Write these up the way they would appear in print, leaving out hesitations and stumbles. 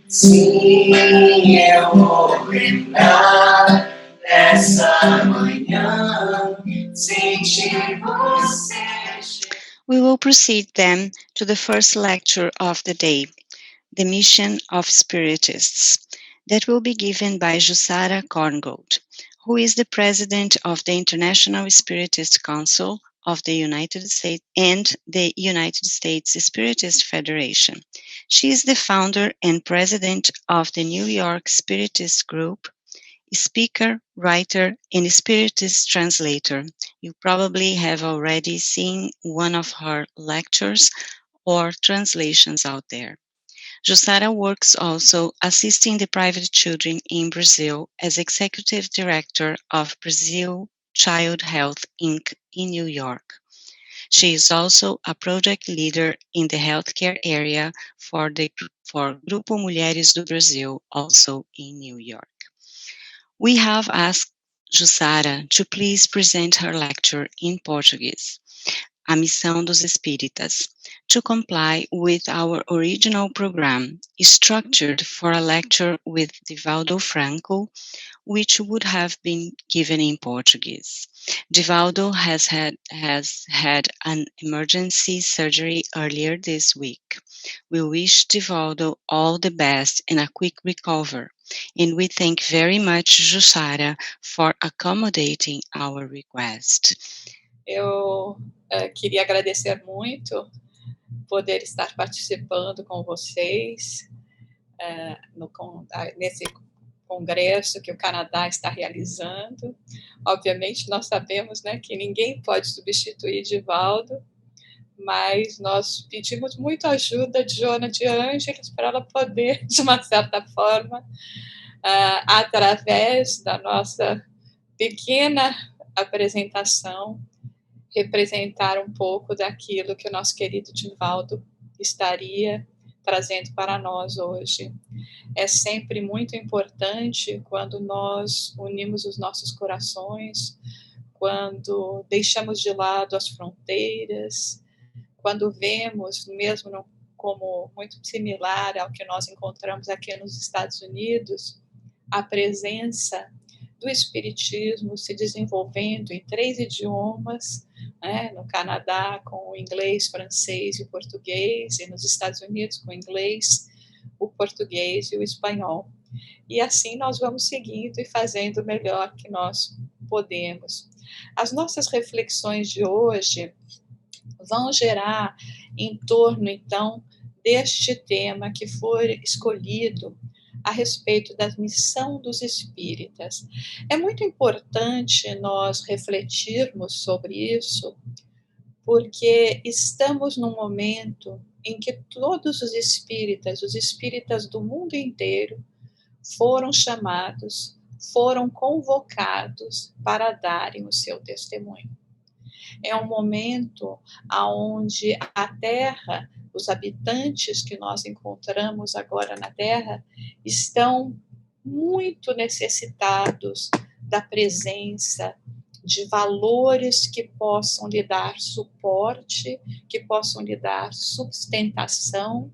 Sim, eu vou lembrar dessa manhã, sentir você. We will proceed then to the first lecture of the day, The Mission of Spiritists, that will be given by Jussara Korngold, who is the president of the International Spiritist Council of the United States and the United States Spiritist Federation. She is the founder and president of the New York Spiritist Group, speaker, writer, and spiritist translator. You probably have already seen one of her lectures or translations out there. Jussara works also assisting the private children in Brazil as executive director of Brazil Child Health Inc. in New York. She is also a project leader in the healthcare area for Grupo Mulheres do Brasil, also in New York. We have asked Jussara to please present her lecture in Portuguese, A Missão dos Espíritas, to comply with our original program, structured for a lecture with Divaldo Franco, which would have been given in Portuguese. Divaldo has had an emergency surgery earlier this week. We wish Divaldo all the best and a quick recovery, and we thank very much Jussara for accommodating our request. Eu queria agradecer muito poder estar participando com vocês nesse congresso que o Canadá está realizando. Obviamente, nós sabemos, né, que ninguém pode substituir Divaldo, mas nós pedimos muito ajuda de Joana de Ângeles para ela poder, de uma certa forma, através da nossa pequena apresentação, representar um pouco daquilo que o nosso querido Divaldo estaria trazendo para nós hoje. É sempre muito importante quando nós unimos os nossos corações, quando deixamos de lado as fronteiras, quando vemos, mesmo como muito similar ao que nós encontramos aqui nos Estados Unidos, a presença do Espiritismo se desenvolvendo em 3 idiomas, né, no Canadá com o inglês, francês e o português, e nos Estados Unidos com o inglês, o português e o espanhol. E assim nós vamos seguindo e fazendo o melhor que nós podemos. As nossas reflexões de hoje vão gerar em torno, então, deste tema que foi escolhido a respeito da missão dos espíritas. É muito importante nós refletirmos sobre isso, porque estamos num momento em que todos os espíritas do mundo inteiro, foram chamados, foram convocados para darem o seu testemunho. É um momento onde a Terra, os habitantes que nós encontramos agora na Terra, estão muito necessitados da presença de valores que possam lhe dar suporte, que possam lhe dar sustentação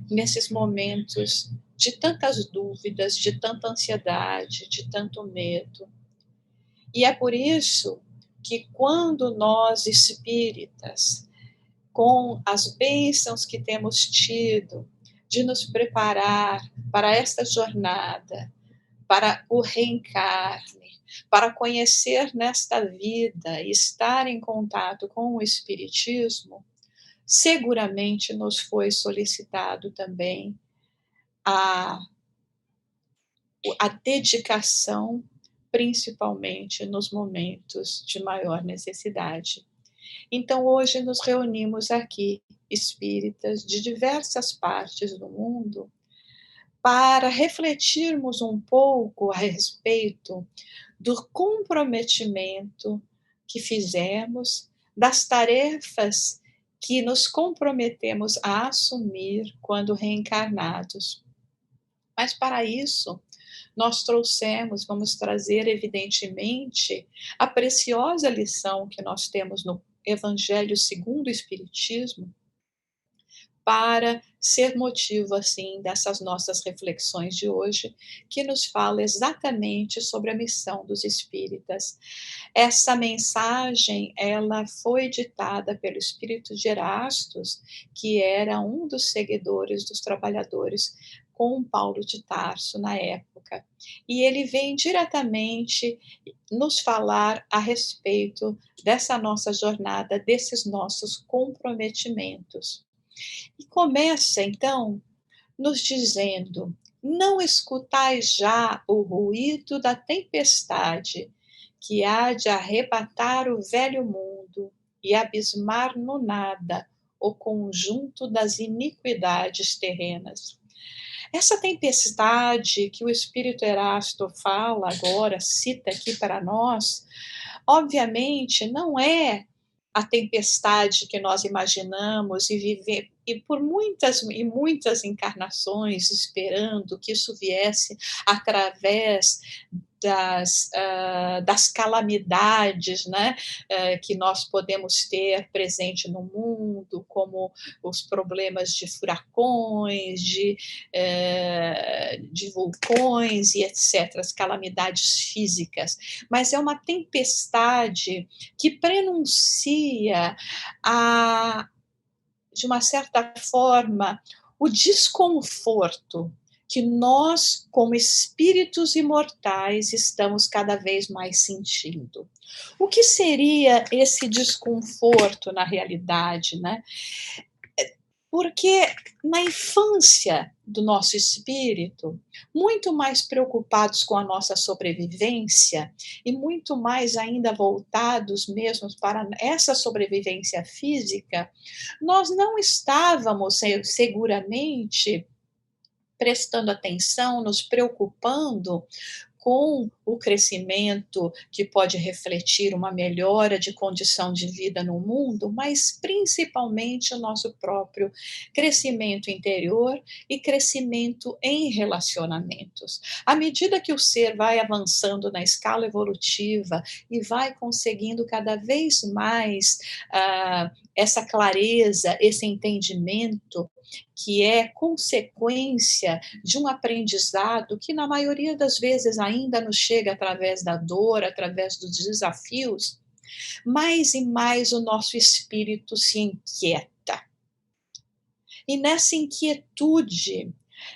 nesses momentos de tantas dúvidas, de tanta ansiedade, de tanto medo. E é por isso que quando nós espíritas, com as bênçãos que temos tido de nos preparar para esta jornada, para o reencarne, para conhecer nesta vida e estar em contato com o Espiritismo, seguramente nos foi solicitado também a dedicação, principalmente nos momentos de maior necessidade. Então, hoje nos reunimos aqui, espíritas de diversas partes do mundo, para refletirmos um pouco a respeito do comprometimento que fizemos, das tarefas que nos comprometemos a assumir quando reencarnados. Mas para isso, nós vamos trazer, evidentemente, a preciosa lição que nós temos no Evangelho segundo o Espiritismo, para ser motivo, assim, dessas nossas reflexões de hoje, que nos fala exatamente sobre a missão dos espíritas. Essa mensagem, ela foi ditada pelo espírito de Erastus, que era um dos seguidores dos trabalhadores com Paulo de Tarso na época. E ele vem diretamente nos falar a respeito dessa nossa jornada, desses nossos comprometimentos. E começa, então, nos dizendo: não escutais já o ruído da tempestade, que há de arrebatar o velho mundo e abismar no nada o conjunto das iniquidades terrenas. Essa tempestade que o Espírito Erasto fala agora, cita aqui para nós, obviamente não é a tempestade que nós imaginamos e viver e por muitas e muitas encarnações esperando que isso viesse através das calamidades, né, que nós podemos ter presente no mundo, como os problemas de furacões, de vulcões e etc., as calamidades físicas, mas é uma tempestade que prenuncia de uma certa forma, o desconforto que nós, como espíritos imortais, estamos cada vez mais sentindo. O que seria esse desconforto na realidade, né? Porque na infância do nosso espírito, muito mais preocupados com a nossa sobrevivência e muito mais ainda voltados mesmo para essa sobrevivência física, nós não estávamos seguramente prestando atenção, nos preocupando com o crescimento que pode refletir uma melhora de condição de vida no mundo, mas principalmente o nosso próprio crescimento interior e crescimento em relacionamentos. À medida que o ser vai avançando na escala evolutiva e vai conseguindo cada vez mais essa clareza, esse entendimento, que é consequência de um aprendizado que, na maioria das vezes, ainda nos chega através da dor, através dos desafios, mais e mais o nosso espírito se inquieta. E nessa inquietude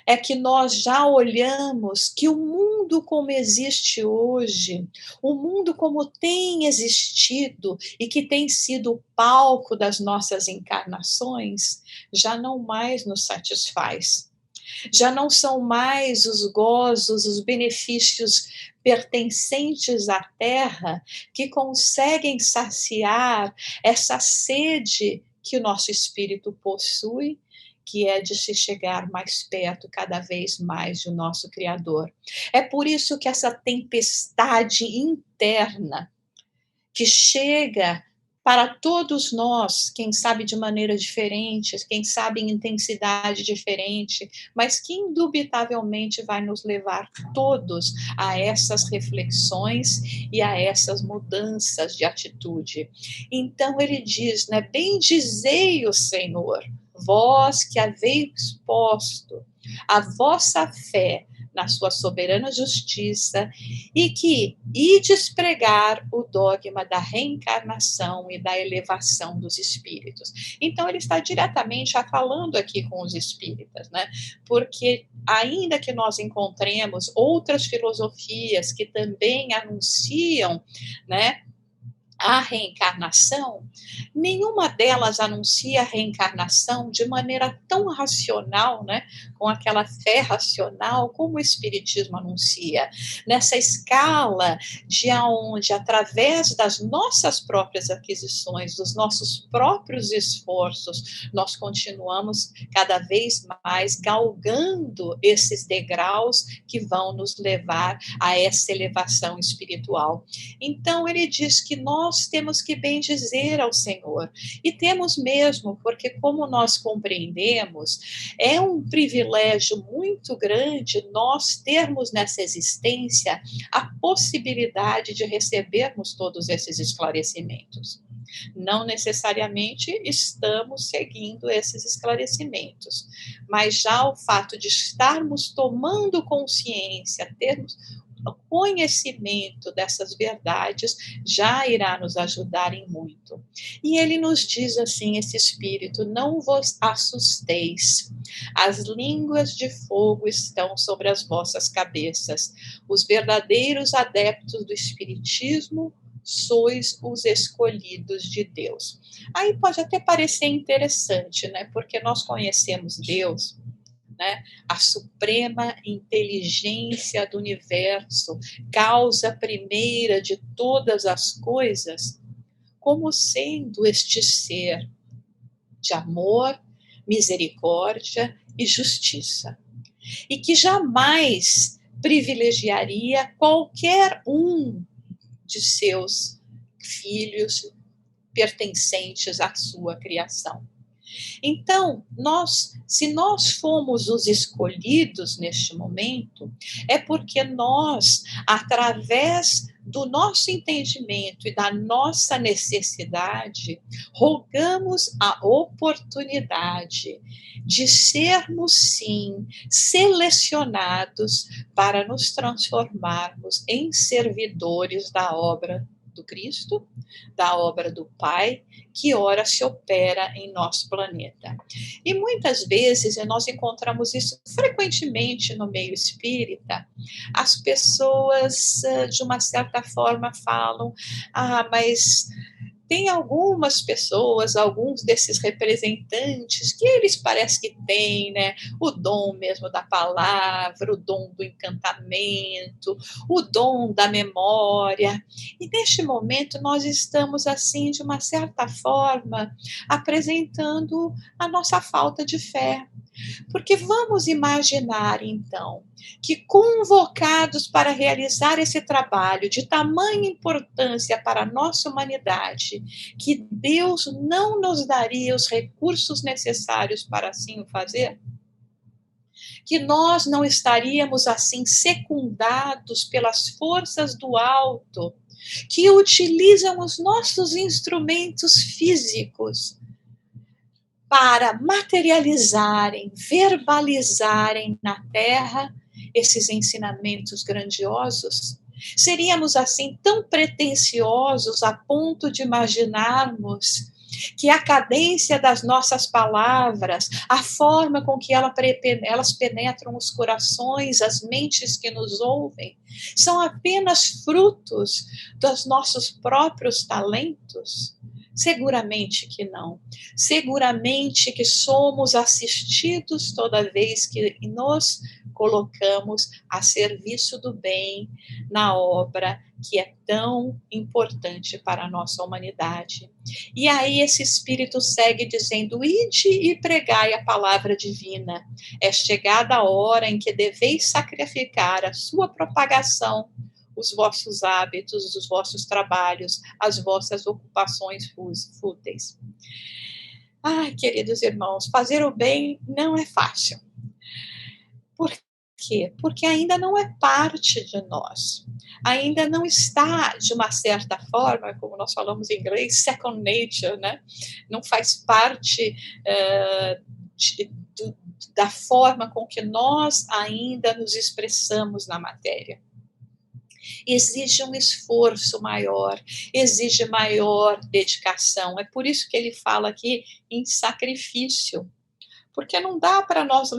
é que nós já olhamos que o mundo como existe hoje, o mundo como tem existido e que tem sido palco das nossas encarnações, já não mais nos satisfaz. Já não são mais os gozos, os benefícios pertencentes à terra que conseguem saciar essa sede que o nosso espírito possui, que é de se chegar mais perto cada vez mais do nosso Criador. É por isso que essa tempestade interna que chega para todos nós, quem sabe de maneira diferente, quem sabe em intensidade diferente, mas que indubitavelmente vai nos levar todos a essas reflexões e a essas mudanças de atitude. Então ele diz, né, bendizei o Senhor, vós que haveis posto a vossa fé na sua soberana justiça, e que ides pregar o dogma da reencarnação e da elevação dos espíritos. Então, ele está diretamente falando aqui com os espíritas, né? Porque, ainda que nós encontremos outras filosofias que também anunciam, né, a reencarnação, nenhuma delas anuncia a reencarnação de maneira tão racional, né, com aquela fé racional, como o Espiritismo anuncia. Nessa escala de onde, através das nossas próprias aquisições, dos nossos próprios esforços, nós continuamos cada vez mais galgando esses degraus que vão nos levar a essa elevação espiritual. Então, ele diz que nós temos que bendizer ao Senhor. E temos mesmo, porque como nós compreendemos, é um privilégio muito grande nós termos nessa existência a possibilidade de recebermos todos esses esclarecimentos. Não necessariamente estamos seguindo esses esclarecimentos, mas já o fato de estarmos tomando consciência, termos o conhecimento dessas verdades, já irá nos ajudar em muito. E ele nos diz assim, esse Espírito: não vos assusteis, as línguas de fogo estão sobre as vossas cabeças. Os verdadeiros adeptos do Espiritismo sois os escolhidos de Deus. Aí pode até parecer interessante, né? Porque nós conhecemos Deus, né? A suprema inteligência do universo, causa primeira de todas as coisas, como sendo este ser de amor, misericórdia e justiça, e que jamais privilegiaria qualquer um de seus filhos pertencentes à sua criação. Então, se nós fomos os escolhidos neste momento, é porque nós, através do nosso entendimento e da nossa necessidade, rogamos a oportunidade de sermos, sim, selecionados para nos transformarmos em servidores da obra do Cristo, da obra do Pai, que ora se opera em nosso planeta. E muitas vezes, e nós encontramos isso frequentemente no meio espírita, as pessoas, de uma certa forma, falam: mas tem algumas pessoas, alguns desses representantes, que eles parecem que têm, né, o dom mesmo da palavra, o dom do encantamento, o dom da memória. E neste momento nós estamos, assim, de uma certa forma, apresentando a nossa falta de fé. Porque vamos imaginar, então, que convocados para realizar esse trabalho de tamanha importância para a nossa humanidade, que Deus não nos daria os recursos necessários para assim o fazer? Que nós não estaríamos assim secundados pelas forças do alto, que utilizam os nossos instrumentos físicos para materializarem, verbalizarem na Terra esses ensinamentos grandiosos? Seríamos assim tão pretensiosos a ponto de imaginarmos que a cadência das nossas palavras, a forma com que elas penetram os corações, as mentes que nos ouvem, são apenas frutos dos nossos próprios talentos? Seguramente que não. Seguramente que somos assistidos toda vez que nos colocamos a serviço do bem na obra que é tão importante para a nossa humanidade. E aí esse Espírito segue dizendo: ide e pregai a palavra divina. É chegada a hora em que deveis sacrificar a sua propagação, os vossos hábitos, os vossos trabalhos, as vossas ocupações fúteis. Ai, queridos irmãos, fazer o bem não é fácil. Por quê? Porque ainda não é parte de nós. Ainda não está, de uma certa forma, como nós falamos em inglês, second nature, né? Não faz parte da forma com que nós ainda nos expressamos na matéria. Exige um esforço maior, exige maior dedicação. É por isso que ele fala aqui em sacrifício, porque não dá para nós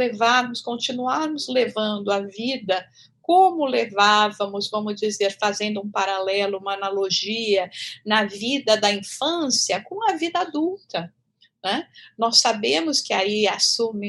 continuarmos levando a vida como levávamos, vamos dizer, fazendo um paralelo, uma analogia, na vida da infância com a vida adulta. Né? Nós sabemos que aí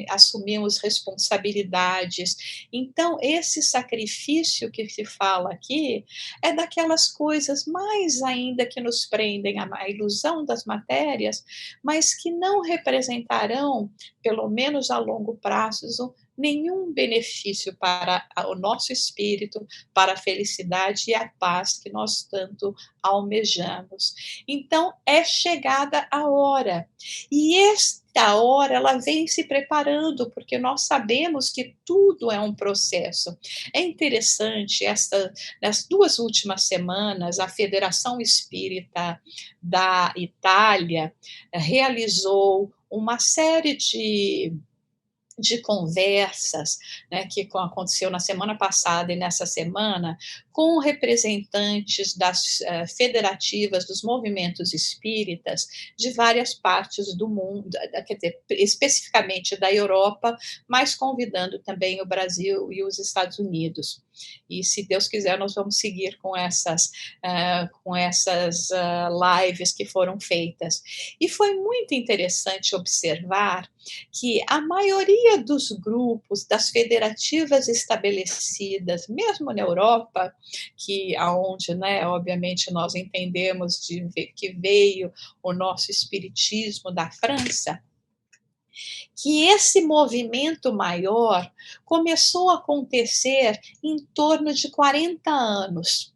assumimos responsabilidades. Então, esse sacrifício que se fala aqui é daquelas coisas mais ainda que nos prendem à ilusão das matérias, mas que não representarão, pelo menos a longo prazo, nenhum benefício para o nosso espírito, para a felicidade e a paz que nós tanto almejamos. Então, é chegada a hora. E esta hora, ela vem se preparando, porque nós sabemos que tudo é um processo. É interessante, nas 2 últimas semanas, a Federação Espírita da Itália realizou uma série de conversas, né, que aconteceu na semana passada e nessa semana, com representantes das federativas dos movimentos espíritas de várias partes do mundo, quer dizer, especificamente da Europa, mas convidando também o Brasil e os Estados Unidos. E se Deus quiser, nós vamos seguir com essas lives que foram feitas. E foi muito interessante observar que a maioria dos grupos, das federativas estabelecidas, mesmo na Europa, que aonde, né, obviamente nós entendemos que veio o nosso espiritismo da França, que esse movimento maior começou a acontecer em torno de 40 anos,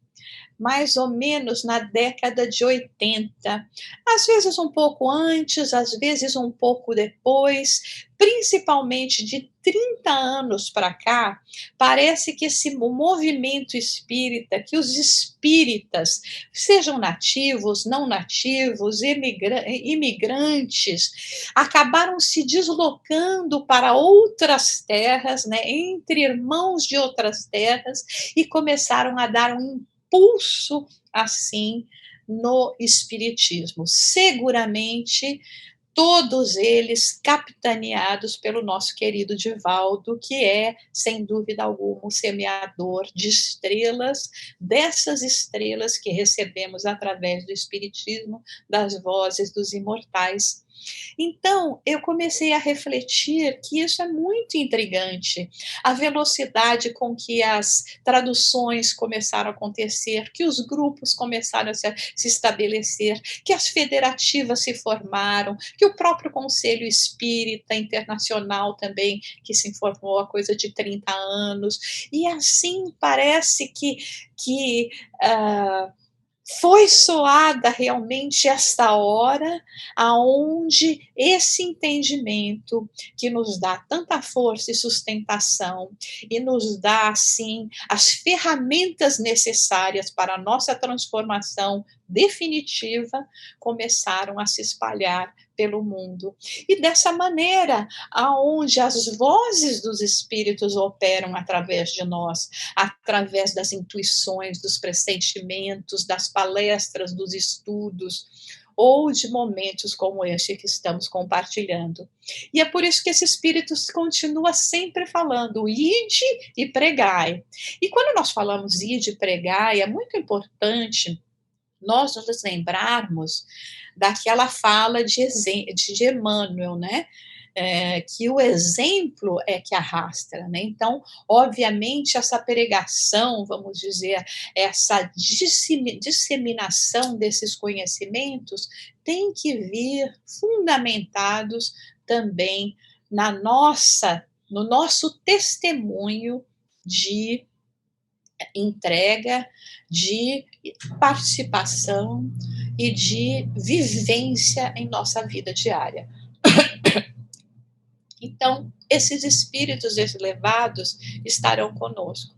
mais ou menos na década de 80, às vezes um pouco antes, às vezes um pouco depois, principalmente de 30 anos para cá, parece que esse movimento espírita, que os espíritas, sejam nativos, não nativos, imigrantes, acabaram se deslocando para outras terras, né, entre irmãos de outras terras, e começaram a dar um impulso assim no espiritismo. Seguramente todos eles capitaneados pelo nosso querido Divaldo, que é, sem dúvida alguma, o semeador de estrelas, dessas estrelas que recebemos através do espiritismo, das vozes dos imortais. Então, eu comecei a refletir que isso é muito intrigante. A velocidade com que as traduções começaram a acontecer, que os grupos começaram a se estabelecer, que as federativas se formaram, que o próprio Conselho Espírita Internacional também, que se formou há coisa de 30 anos. E assim parece que foi soada realmente esta hora aonde esse entendimento que nos dá tanta força e sustentação e nos dá, assim, as ferramentas necessárias para a nossa transformação definitiva, começaram a se espalhar pelo mundo. E dessa maneira, aonde as vozes dos espíritos operam através de nós, através das intuições, dos pressentimentos, das palestras, dos estudos, ou de momentos como este que estamos compartilhando. E é por isso que esse Espírito continua sempre falando, ide e pregai. E quando nós falamos ide e pregai, é muito importante nós nos lembrarmos daquela fala de Emmanuel, né? Que o exemplo é que arrasta, né? Então, obviamente, essa pregação, vamos dizer, essa disseminação desses conhecimentos tem que vir fundamentados também no nosso testemunho de entrega, de participação e de vivência em nossa vida diária. Então, esses espíritos elevados estarão conosco.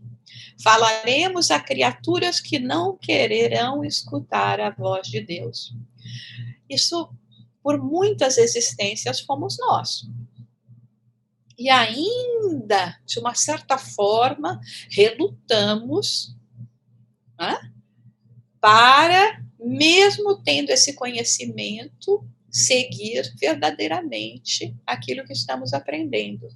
Falaremos a criaturas que não quererão escutar a voz de Deus. Isso, por muitas existências, fomos nós. E ainda, de uma certa forma, relutamos, né, para, mesmo tendo esse conhecimento, seguir verdadeiramente aquilo que estamos aprendendo.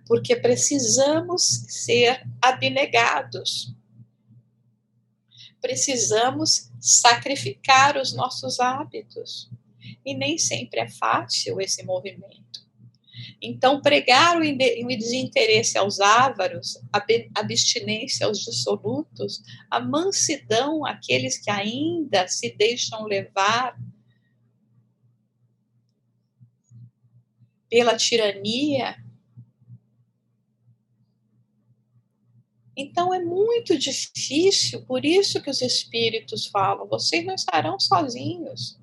Porque precisamos ser abnegados. Precisamos sacrificar os nossos hábitos. E nem sempre é fácil esse movimento. Então, pregar o desinteresse aos ávaros, a abstinência aos dissolutos, a mansidão àqueles que ainda se deixam levar pela tirania, Então é muito difícil, por isso que os espíritos falam, vocês não estarão sozinhos.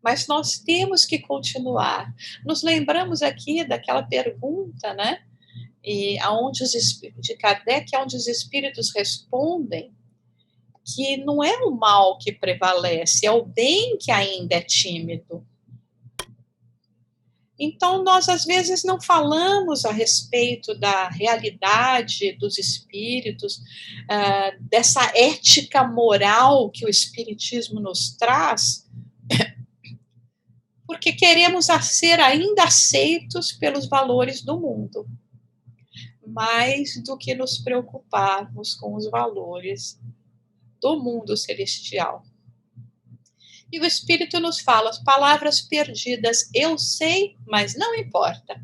Mas nós temos que continuar. Nos lembramos aqui daquela pergunta, né? E aonde de Kardec, onde os espíritos respondem que não é o mal que prevalece, é o bem que ainda é tímido. Então, nós às vezes não falamos a respeito da realidade dos espíritos, dessa ética moral que o espiritismo nos traz, porque queremos ser ainda aceitos pelos valores do mundo, mais do que nos preocuparmos com os valores do mundo celestial. E o Espírito nos fala as palavras perdidas, eu sei, mas não importa.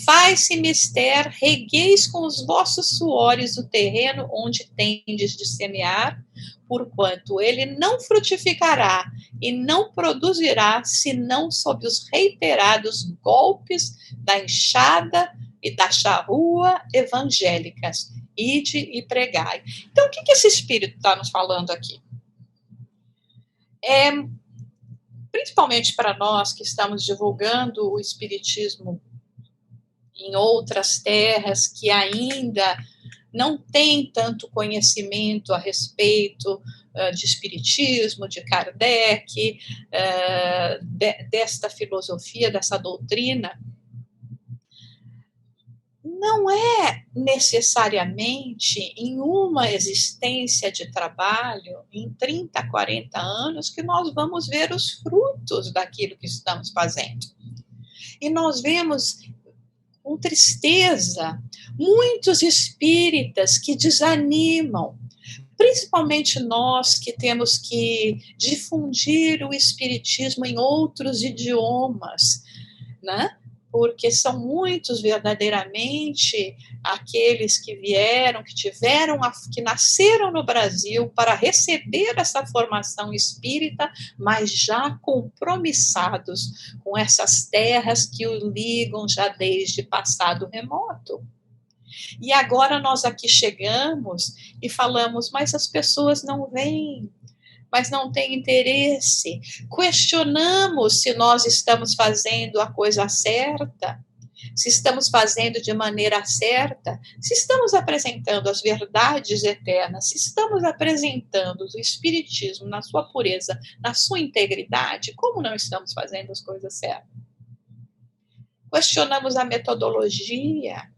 Faz-se mister, regueis com os vossos suores o terreno onde tendes de semear, porquanto ele não frutificará e não produzirá, senão sob os reiterados golpes da enxada e da charrua evangélicas. Ide e pregai. Então, o que esse Espírito está nos falando aqui? Principalmente para nós que estamos divulgando o Espiritismo em outras terras que ainda não têm tanto conhecimento a respeito de Espiritismo, de Kardec, desta filosofia, dessa doutrina, não é necessariamente em uma existência de trabalho, em 30, 40 anos, que nós vamos ver os frutos daquilo que estamos fazendo. E nós vemos com tristeza muitos espíritas que desanimam, principalmente nós que temos que difundir o espiritismo em outros idiomas, né? Porque são muitos verdadeiramente aqueles que vieram, que nasceram no Brasil para receber essa formação espírita, mas já compromissados com essas terras que o ligam já desde passado remoto. E agora nós aqui chegamos e falamos, mas as pessoas não vêm, mas não tem interesse. Questionamos se nós estamos fazendo a coisa certa, se estamos fazendo de maneira certa, se estamos apresentando as verdades eternas, se estamos apresentando o Espiritismo na sua pureza, na sua integridade, como não estamos fazendo as coisas certas? Questionamos a metodologia,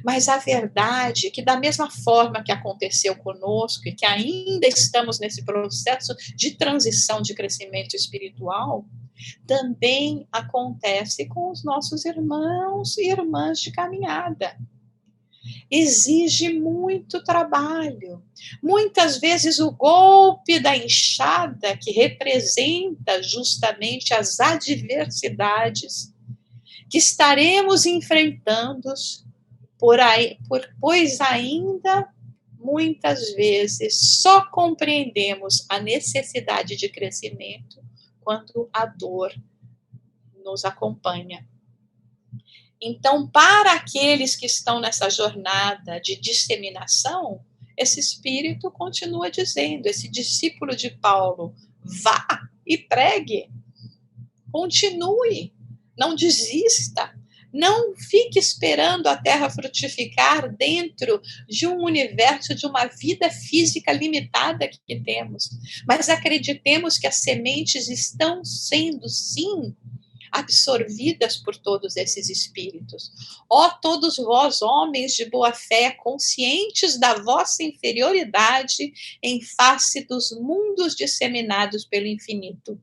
mas a verdade é que da mesma forma que aconteceu conosco e que ainda estamos nesse processo de transição de crescimento espiritual, também acontece com os nossos irmãos e irmãs de caminhada. Exige muito trabalho. Muitas vezes o golpe da enxada, que representa justamente as adversidades que estaremos enfrentando, pois ainda muitas vezes só compreendemos a necessidade de crescimento quando a dor nos acompanha. Então, para aqueles que estão nessa jornada de disseminação, esse espírito continua dizendo, esse discípulo de Paulo, vá e pregue, continue, não desista. Não fique esperando a Terra frutificar dentro de um universo, de uma vida física limitada que temos. Mas acreditemos que as sementes estão sendo, sim, absorvidas por todos esses espíritos. Ó todos vós, homens de boa fé, conscientes da vossa inferioridade em face dos mundos disseminados pelo infinito.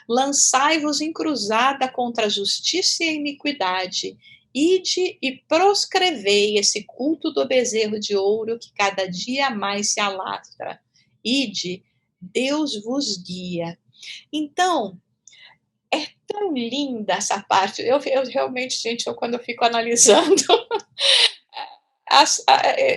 Lançai-vos em cruzada contra a justiça e a iniquidade. Ide e proscrevei esse culto do bezerro de ouro que cada dia mais se alastra. Ide, Deus vos guia. Então, é tão linda essa parte. Eu realmente, gente, quando eu fico analisando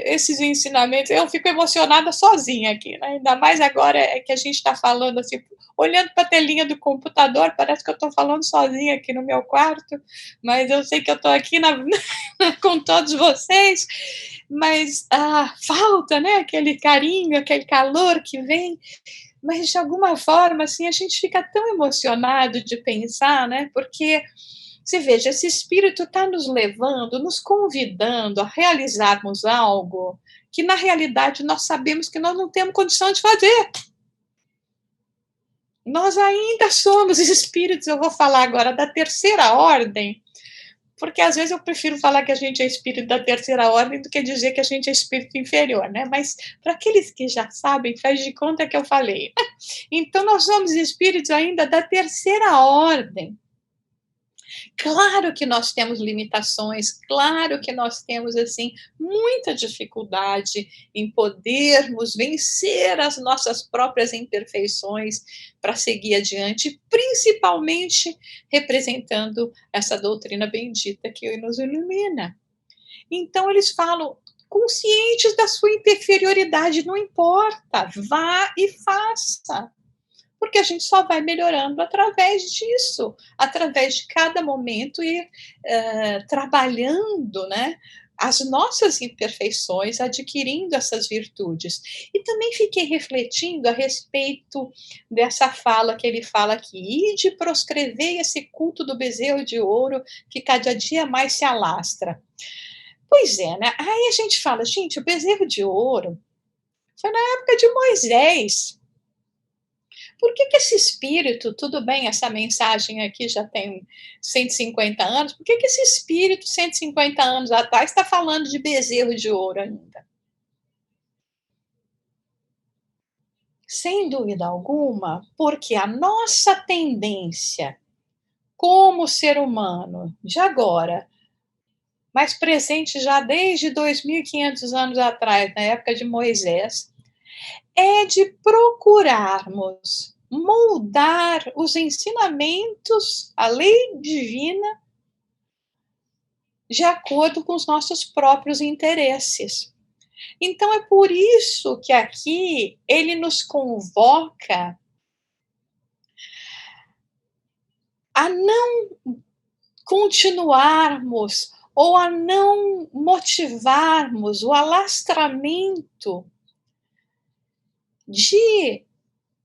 esses ensinamentos, eu fico emocionada sozinha aqui, né? Ainda mais agora que a gente está falando assim, olhando para a telinha do computador, parece que eu estou falando sozinha aqui no meu quarto, mas eu sei que eu estou aqui com todos vocês, mas falta, né, aquele carinho, aquele calor que vem, mas de alguma forma, assim, a gente fica tão emocionado de pensar, né, porque você veja, esse espírito está nos levando, nos convidando a realizarmos algo que, na realidade, nós sabemos que nós não temos condição de fazer. Nós ainda somos espíritos, eu vou falar agora da terceira ordem, porque às vezes eu prefiro falar que a gente é espírito da terceira ordem do que dizer que a gente é espírito inferior, né? Mas para aqueles que já sabem, faz de conta que eu falei. Então nós somos espíritos ainda da terceira ordem. Claro que nós temos limitações, claro que nós temos, assim, muita dificuldade em podermos vencer as nossas próprias imperfeições para seguir adiante, principalmente representando essa doutrina bendita que nos ilumina. Então eles falam, conscientes da sua inferioridade, não importa, vá e faça. Porque a gente só vai melhorando através disso, através de cada momento ir trabalhando, né, as nossas imperfeições, adquirindo essas virtudes. E também fiquei refletindo a respeito dessa fala que ele fala aqui, ide proscrever esse culto do bezerro de ouro que cada dia mais se alastra. Pois é, né? Aí a gente fala, gente, o bezerro de ouro foi na época de Moisés. Por que esse espírito, tudo bem, essa mensagem aqui já tem 150 anos, por que esse espírito, 150 anos atrás, está falando de bezerro de ouro ainda? Sem dúvida alguma, porque a nossa tendência como ser humano, de agora, mas presente já desde 2.500 anos atrás, na época de Moisés, é de procurarmos moldar os ensinamentos, a lei divina, de acordo com os nossos próprios interesses. Então, é por isso que aqui ele nos convoca a não continuarmos ou a não motivarmos o alastramento de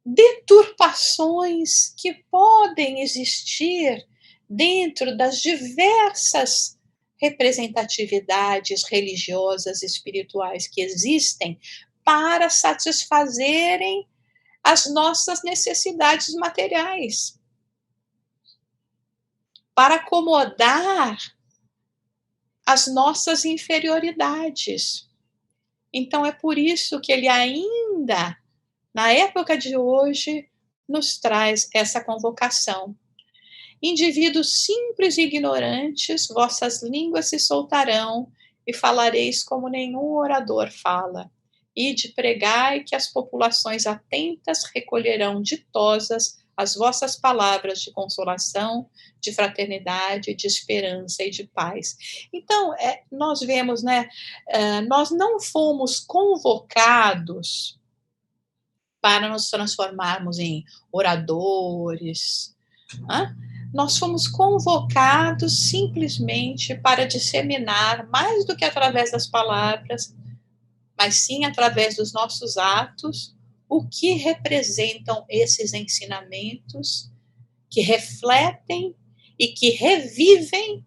deturpações que podem existir dentro das diversas representatividades religiosas e espirituais que existem para satisfazerem as nossas necessidades materiais, para acomodar as nossas inferioridades. Então é por isso que ele ainda, na época de hoje, nos traz essa convocação. Indivíduos simples e ignorantes, vossas línguas se soltarão e falareis como nenhum orador fala. Ide pregai que as populações atentas recolherão ditosas as vossas palavras de consolação, de fraternidade, de esperança e de paz. Então, nós vemos, né, nós não fomos convocados para nos transformarmos em oradores, né? Nós fomos convocados simplesmente para disseminar, mais do que através das palavras, mas sim através dos nossos atos, o que representam esses ensinamentos que refletem e que revivem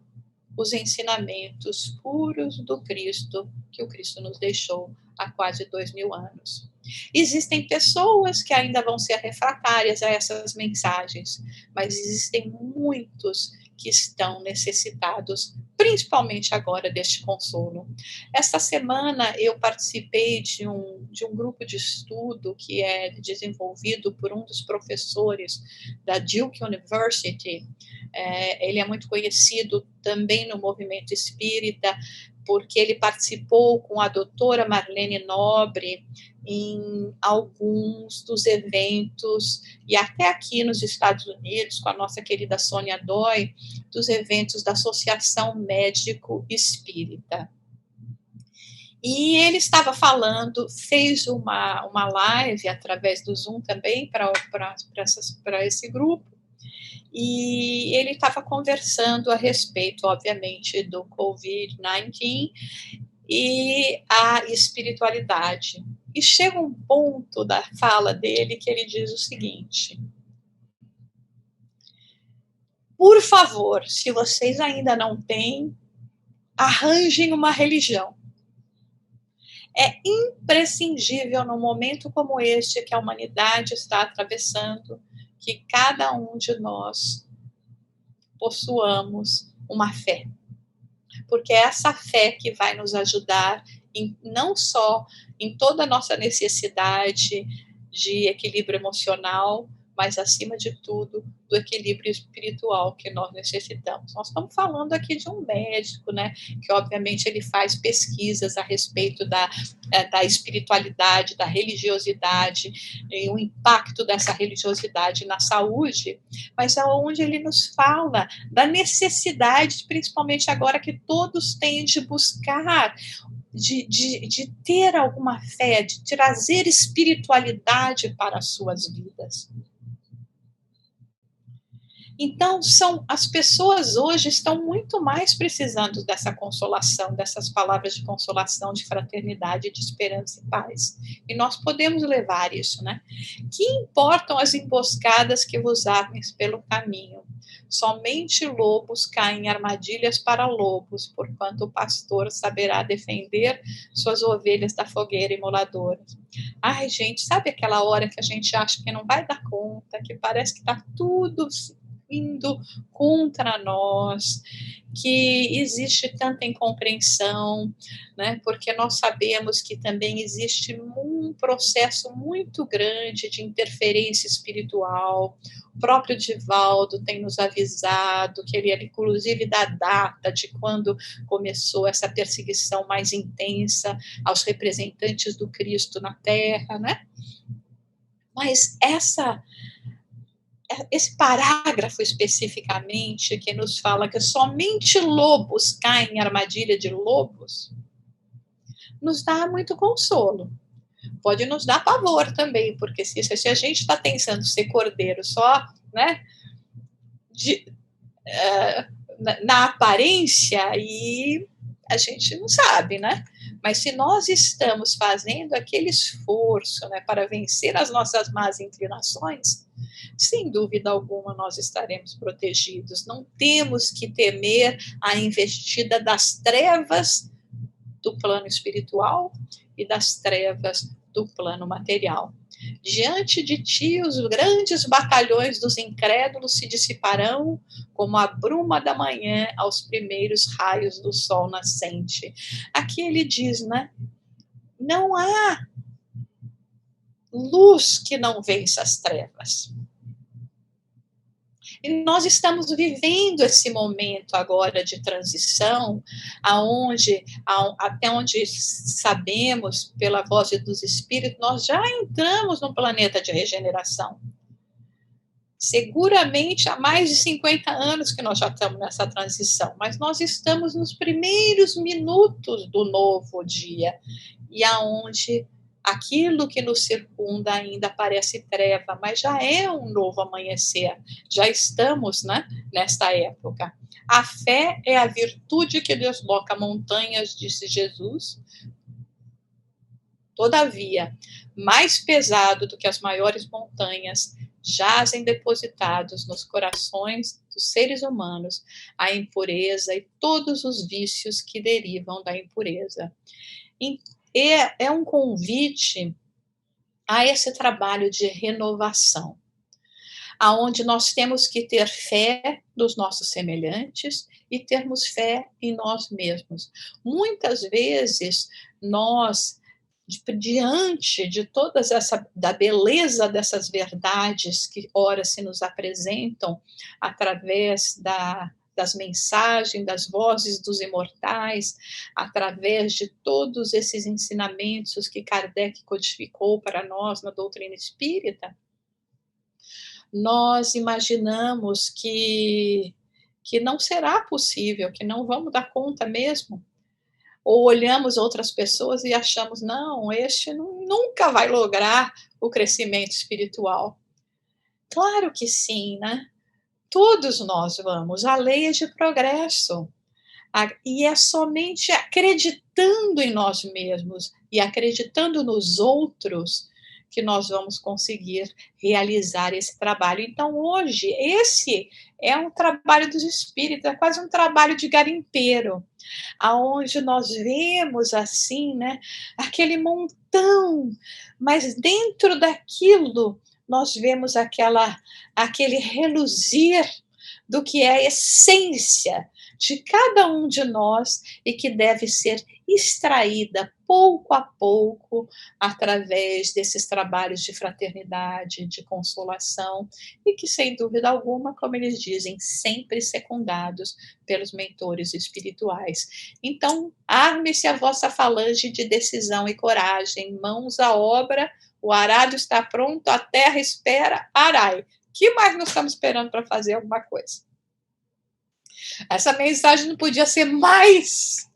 os ensinamentos puros do Cristo, que o Cristo nos deixou há quase 2000 anos. Existem pessoas que ainda vão ser refratárias a essas mensagens, mas existem muitos que estão necessitados, principalmente agora, deste consolo. Esta semana eu participei de um grupo de estudo que é desenvolvido por um dos professores da Duke University. Ele é muito conhecido também no movimento espírita, porque ele participou com a doutora Marlene Nobre em alguns dos eventos, e até aqui nos Estados Unidos, com a nossa querida Sônia Dói, dos eventos da Associação Médico Espírita. E ele estava falando, fez uma live através do Zoom também para esse grupo, e ele estava conversando a respeito, obviamente, do Covid-19, e a espiritualidade. E chega um ponto da fala dele que ele diz o seguinte: por favor, se vocês ainda não têm, arranjem uma religião. É imprescindível num momento como este que a humanidade está atravessando, que cada um de nós possuamos uma fé. Porque é essa fé que vai nos ajudar não só em toda a nossa necessidade de equilíbrio emocional, mas, acima de tudo, do equilíbrio espiritual que nós necessitamos. Nós estamos falando aqui de um médico, né, que, obviamente, ele faz pesquisas a respeito da espiritualidade, da religiosidade, e o impacto dessa religiosidade na saúde, mas aonde ele nos fala da necessidade, principalmente agora que todos têm de buscar de ter alguma fé, de trazer espiritualidade para as suas vidas. Então, as pessoas hoje estão muito mais precisando dessa consolação, dessas palavras de consolação, de fraternidade, de esperança e paz. E nós podemos levar isso, né? Que importam as emboscadas que vos armes pelo caminho? Somente lobos caem em armadilhas para lobos, porquanto o pastor saberá defender suas ovelhas da fogueira imoladora. Ai, gente, sabe aquela hora que a gente acha que não vai dar conta, que parece que está tudo indo contra nós, que existe tanta incompreensão, né? Porque nós sabemos que também existe um processo muito grande de interferência espiritual. O próprio Divaldo tem nos avisado que ele inclusive dá data de quando começou essa perseguição mais intensa aos representantes do Cristo na Terra, né? Mas esse parágrafo especificamente, que nos fala que somente lobos caem em armadilha de lobos, nos dá muito consolo. Pode nos dar pavor também, porque se a gente está pensando ser cordeiro só, né, na aparência, e a gente não sabe, né? Mas se nós estamos fazendo aquele esforço, né, para vencer as nossas más inclinações, sem dúvida alguma nós estaremos protegidos. Não temos que temer a investida das trevas do plano espiritual e das trevas do plano material. Diante de ti, os grandes batalhões dos incrédulos se dissiparão como a bruma da manhã aos primeiros raios do sol nascente. Aqui ele diz, né? Não há luz que não vença as trevas. E nós estamos vivendo esse momento agora de transição, até onde sabemos, pela voz dos Espíritos, nós já entramos no planeta de regeneração. Seguramente há mais de 50 anos que nós já estamos nessa transição, mas nós estamos nos primeiros minutos do novo dia, e aonde aquilo que nos circunda ainda parece treva, mas já é um novo amanhecer, já estamos, né, nesta época. A fé é a virtude que desloca montanhas, disse Jesus. Todavia, mais pesado do que as maiores montanhas, jazem depositados nos corações dos seres humanos a impureza e todos os vícios que derivam da impureza. É um convite a esse trabalho de renovação, aonde nós temos que ter fé nos nossos semelhantes e termos fé em nós mesmos. Muitas vezes nós, diante de da beleza dessas verdades que ora se nos apresentam através das mensagens, das vozes dos imortais, através de todos esses ensinamentos que Kardec codificou para nós na doutrina espírita, nós imaginamos que não será possível, que não vamos dar conta mesmo. Ou olhamos outras pessoas e achamos, não, este nunca vai lograr o crescimento espiritual. Claro que sim, né? Todos nós vamos, a lei é de progresso. E é somente acreditando em nós mesmos e acreditando nos outros que nós vamos conseguir realizar esse trabalho. Então, hoje, esse é um trabalho dos espíritos, é quase um trabalho de garimpeiro, aonde nós vemos assim, né, aquele montão, mas dentro daquilo nós vemos aquele reluzir do que é a essência de cada um de nós e que deve ser extraída pouco a pouco através desses trabalhos de fraternidade, de consolação e que, sem dúvida alguma, como eles dizem, sempre secundados pelos mentores espirituais. Então, arme-se a vossa falange de decisão e coragem, mãos à obra, o arado está pronto, a terra espera, arai. Que mais nós estamos esperando para fazer alguma coisa? Essa mensagem não podia ser mais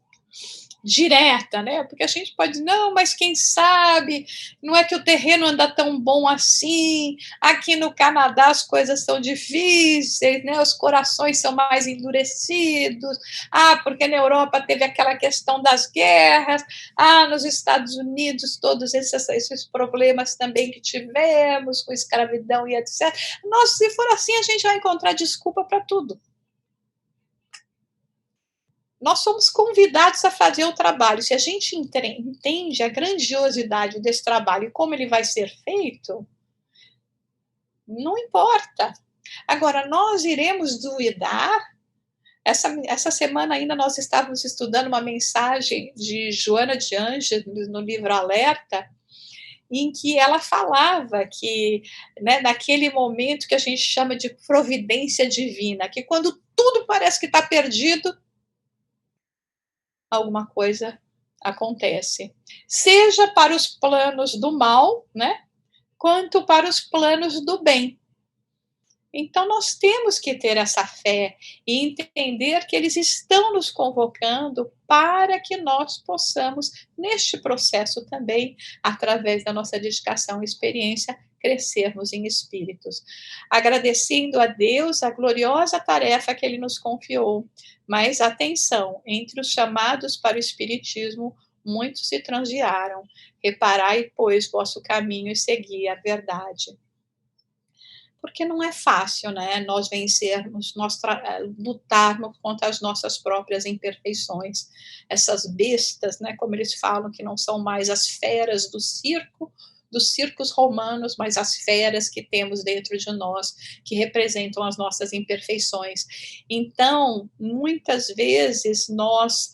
direta, né? Porque a gente pode dizer, não, mas quem sabe, não é que o terreno anda tão bom assim, aqui no Canadá as coisas são difíceis, né? Os corações são mais endurecidos, porque na Europa teve aquela questão das guerras, nos Estados Unidos todos esses problemas também que tivemos, com escravidão e etc. Nossa, se for assim, a gente vai encontrar desculpa para tudo. Nós somos convidados a fazer o trabalho. Se a gente entende a grandiosidade desse trabalho e como ele vai ser feito, não importa. Agora, nós iremos duvidar. Essa semana ainda nós estávamos estudando uma mensagem de Joana de Ângeles no livro Alerta, em que ela falava que, né, naquele momento que a gente chama de providência divina, que quando tudo parece que está perdido, alguma coisa acontece. Seja para os planos do mal, né? Quanto para os planos do bem. Então, nós temos que ter essa fé e entender que eles estão nos convocando para que nós possamos, neste processo também, através da nossa dedicação e experiência, crescermos em espíritos. Agradecendo a Deus a gloriosa tarefa que Ele nos confiou. Mas, atenção, entre os chamados para o espiritismo, muitos se transviaram. Reparai, pois, vosso caminho e segui a verdade. Porque não é fácil, né, nós vencermos, lutarmos contra as nossas próprias imperfeições, essas bestas, né, como eles falam, que não são mais as feras do circo, dos circos romanos, mas as feras que temos dentro de nós, que representam as nossas imperfeições. Então, muitas vezes nós,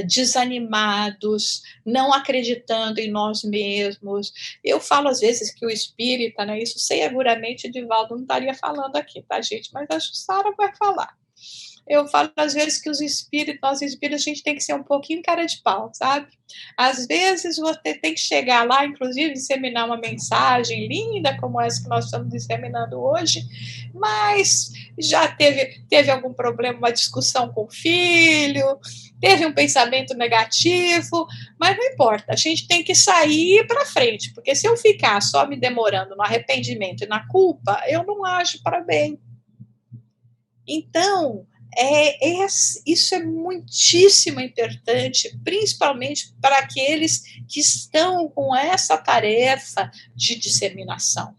desanimados, não acreditando em nós mesmos. Eu falo às vezes que o espírita, né, isso seguramente Divaldo não estaria falando aqui, tá, gente? Mas a Jussara vai falar. Eu falo às vezes que nós espíritos, a gente tem que ser um pouquinho cara de pau, sabe? Às vezes você tem que chegar lá, inclusive disseminar uma mensagem linda como essa que nós estamos disseminando hoje, mas já teve algum problema, uma discussão com o filho, teve um pensamento negativo, mas não importa, a gente tem que sair para frente, porque se eu ficar só me demorando no arrependimento e na culpa, eu não ajo para bem. Então, isso é muitíssimo importante, principalmente para aqueles que estão com essa tarefa de disseminação.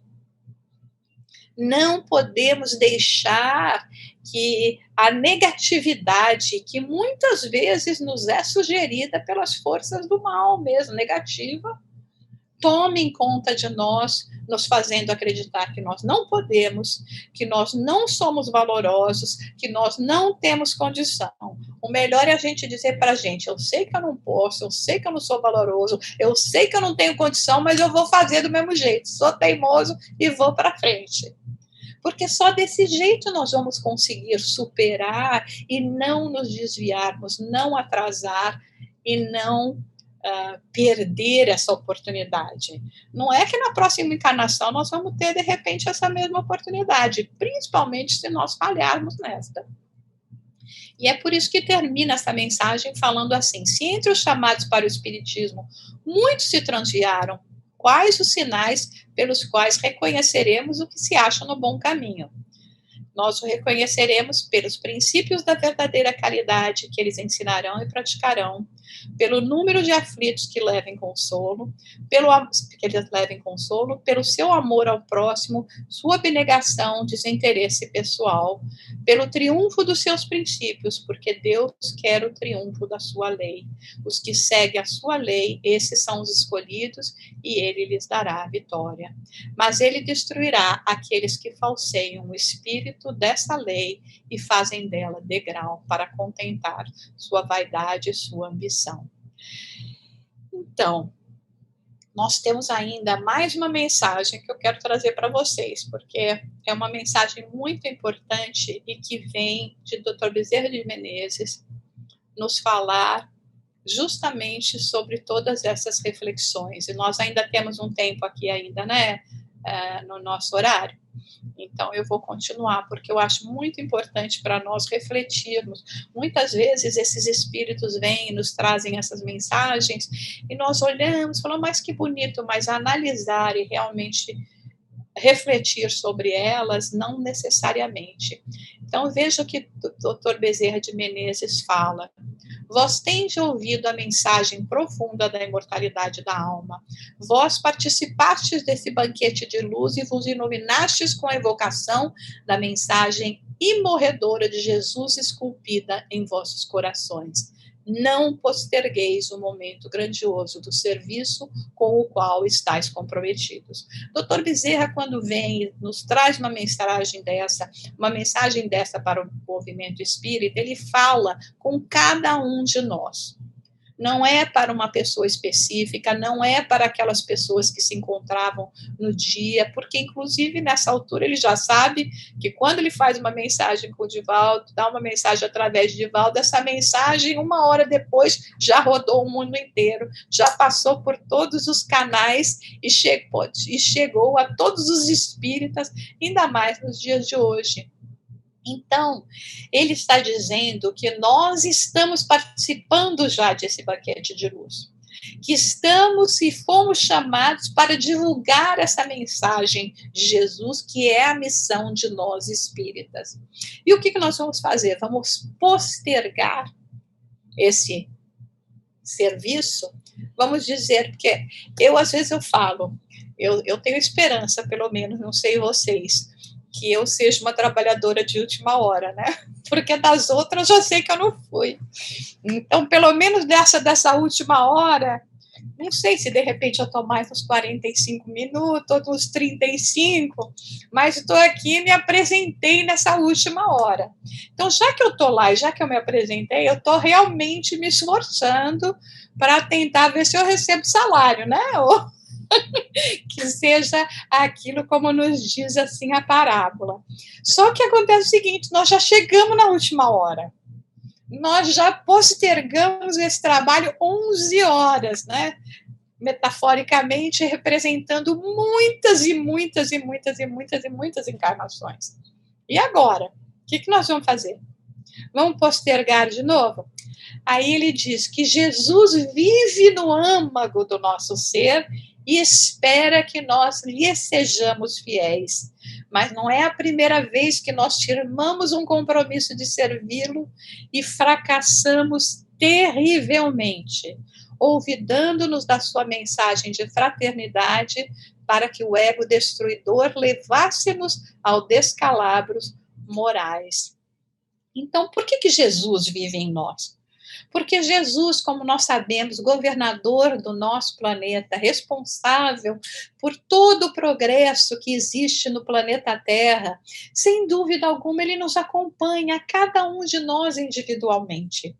Não podemos deixar que a negatividade, que muitas vezes nos é sugerida pelas forças do mal mesmo, negativa, tome conta de nós, nos fazendo acreditar que nós não podemos, que nós não somos valorosos, que nós não temos condição. O melhor é a gente dizer para a gente, eu sei que eu não posso, eu sei que eu não sou valoroso, eu sei que eu não tenho condição, mas eu vou fazer do mesmo jeito, sou teimoso e vou para frente. Porque só desse jeito nós vamos conseguir superar e não nos desviarmos, não atrasar e não perder essa oportunidade. Não é que na próxima encarnação nós vamos ter, de repente, essa mesma oportunidade, principalmente se nós falharmos nesta. E é por isso que termina essa mensagem falando assim, se entre os chamados para o espiritismo muitos se transviaram, quais os sinais pelos quais reconheceremos o que se acha no bom caminho? Nós o reconheceremos pelos princípios da verdadeira caridade que eles ensinarão e praticarão, pelo número de aflitos que levem consolo, pelo seu amor ao próximo, sua abnegação, desinteresse pessoal, pelo triunfo dos seus princípios, porque Deus quer o triunfo da sua lei. Os que seguem a sua lei, esses são os escolhidos, e ele lhes dará a vitória. Mas ele destruirá aqueles que falseiam o espírito dessa lei e fazem dela degrau para contentar sua vaidade e sua ambição. Então, nós temos ainda mais uma mensagem que eu quero trazer para vocês, porque é uma mensagem muito importante e que vem de Dr. Bezerra de Menezes nos falar justamente sobre todas essas reflexões. E nós ainda temos um tempo aqui ainda, né, no nosso horário. Então, eu vou continuar, porque eu acho muito importante para nós refletirmos. Muitas vezes, esses espíritos vêm e nos trazem essas mensagens, e nós olhamos, falamos, mas que bonito, mas analisar e realmente refletir sobre elas, não necessariamente. Então, veja o que o Dr. Bezerra de Menezes fala. Vós tendes ouvido a mensagem profunda da imortalidade da alma. Vós participastes desse banquete de luz e vos iluminastes com a evocação da mensagem imorredora de Jesus esculpida em vossos corações. Não postergueis o momento grandioso do serviço com o qual estáis comprometidos. Dr. Bezerra, quando vem e nos traz uma mensagem dessa para o movimento espírita, ele fala com cada um de nós. Não é para uma pessoa específica, não é para aquelas pessoas que se encontravam no dia, porque, inclusive, nessa altura, ele já sabe que quando ele faz uma mensagem com o Divaldo, dá uma mensagem através de Divaldo, essa mensagem, 1 hora depois, já rodou o mundo inteiro, já passou por todos os canais e chegou a todos os espíritas, ainda mais nos dias de hoje. Então, ele está dizendo que nós estamos participando já desse banquete de luz, que estamos e fomos chamados para divulgar essa mensagem de Jesus, que é a missão de nós espíritas. E o que nós vamos fazer? Vamos postergar esse serviço? Vamos dizer, porque às vezes eu falo, eu tenho esperança, pelo menos, não sei vocês, que eu seja uma trabalhadora de última hora, né? Porque das outras eu já sei que eu não fui. Então, pelo menos dessa última hora, não sei se de repente eu estou mais uns 45 minutos, ou uns 35, mas estou aqui e me apresentei nessa última hora. Então, já que eu estou lá e já que eu me apresentei, eu estou realmente me esforçando para tentar ver se eu recebo salário, né? Ou que seja aquilo como nos diz assim a parábola. Só que acontece o seguinte, nós já chegamos na última hora. Nós já postergamos esse trabalho 11 horas, né? Metaforicamente representando muitas e muitas e muitas e muitas e muitas encarnações. E agora? O que nós vamos fazer? Vamos postergar de novo? Aí ele diz que Jesus vive no âmago do nosso ser e espera que nós lhe sejamos fiéis. Mas não é a primeira vez que nós firmamos um compromisso de servi-lo e fracassamos terrivelmente, olvidando-nos da sua mensagem de fraternidade para que o ego destruidor levássemos ao descalabros morais. Então, por que Jesus vive em nós? Porque Jesus, como nós sabemos, governador do nosso planeta, responsável por todo o progresso que existe no planeta Terra, sem dúvida alguma, ele nos acompanha, cada um de nós individualmente.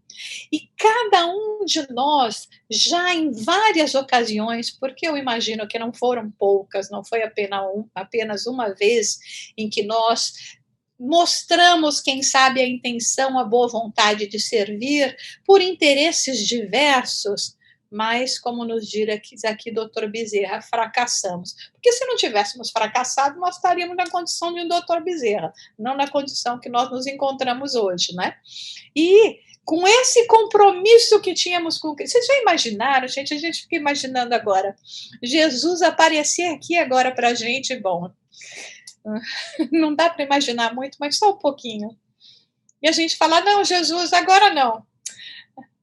E cada um de nós, já em várias ocasiões, porque eu imagino que não foram poucas, não foi apenas uma vez em que nós mostramos, quem sabe, a intenção, a boa vontade de servir por interesses diversos, mas, como nos diz aqui Dr. Bezerra, fracassamos. Porque se não tivéssemos fracassado, nós estaríamos na condição de um Dr. Bezerra, não na condição que nós nos encontramos hoje, né? E com esse compromisso que tínhamos com... Vocês já imaginaram, gente? A gente fica imaginando agora. Jesus aparecer aqui agora para a gente, bom... Não dá para imaginar muito, mas só um pouquinho. E a gente fala, não, Jesus, agora não.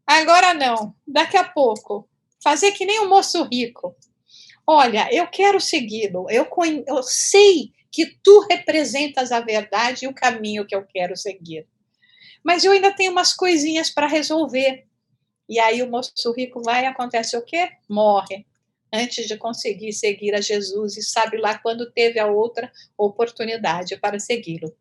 Agora não, daqui a pouco. Fazer que nem um moço rico. Olha, eu quero segui-lo. Eu sei que tu representas a verdade e o caminho que eu quero seguir. Mas eu ainda tenho umas coisinhas para resolver. E aí o moço rico vai e acontece o quê? Morre. Antes de conseguir seguir a Jesus, e sabe lá quando teve a outra oportunidade para segui-lo.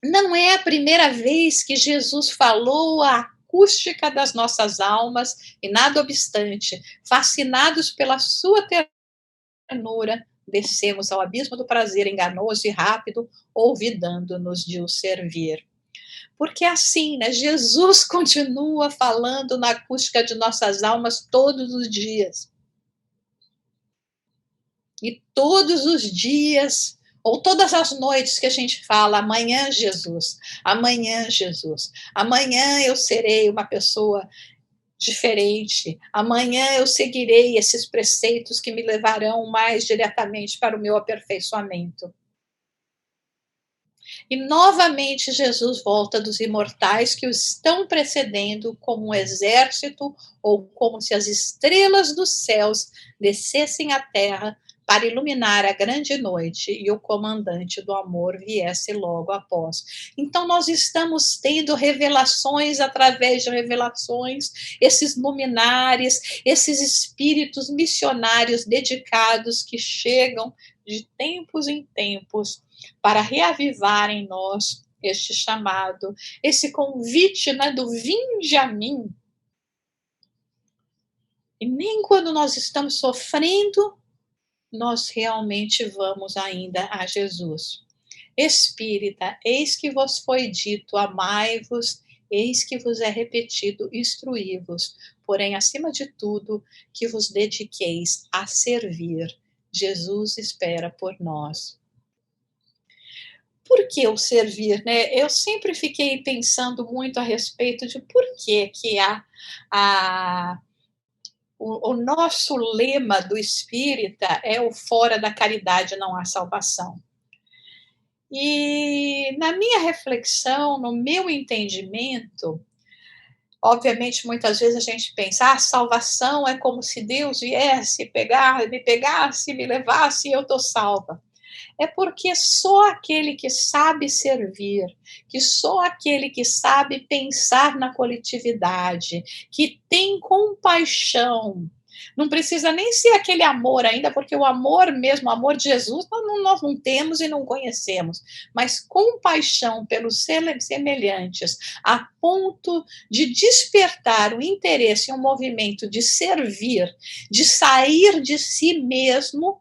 Não é a primeira vez que Jesus falou a acústica das nossas almas, e nada obstante, fascinados pela sua ternura, descemos ao abismo do prazer enganoso e rápido, olvidando-nos de o servir. Porque assim, né, Jesus continua falando na acústica de nossas almas todos os dias. E todos os dias, ou todas as noites que a gente fala, amanhã Jesus, amanhã Jesus, amanhã eu serei uma pessoa diferente, amanhã eu seguirei esses preceitos que me levarão mais diretamente para o meu aperfeiçoamento. E novamente Jesus volta dos imortais que o estão precedendo como um exército, ou como se as estrelas dos céus descessem à terra para iluminar a grande noite e o comandante do amor viesse logo após. Então nós estamos tendo revelações através de revelações, esses luminares, esses espíritos missionários dedicados que chegam de tempos em tempos para reavivar em nós este chamado, esse convite, né, do vinde a mim. E nem quando nós estamos sofrendo, nós realmente vamos ainda a Jesus. Espírita, eis que vos foi dito, amai-vos, eis que vos é repetido, instruí-vos, porém, acima de tudo, que vos dediqueis a servir. Jesus espera por nós. Por que o servir, né? Eu sempre fiquei pensando muito a respeito de por que o nosso lema do espírita é o fora da caridade não há salvação. E na minha reflexão, no meu entendimento, obviamente muitas vezes a gente pensa, a salvação é como se Deus viesse me pegasse, me levasse e eu estou salva. É porque só aquele que sabe servir, que só aquele que sabe pensar na coletividade, que tem compaixão, não precisa nem ser aquele amor ainda, porque o amor mesmo, o amor de Jesus, nós não temos e não conhecemos, mas compaixão pelos semelhantes, a ponto de despertar o interesse em um movimento de servir, de sair de si mesmo,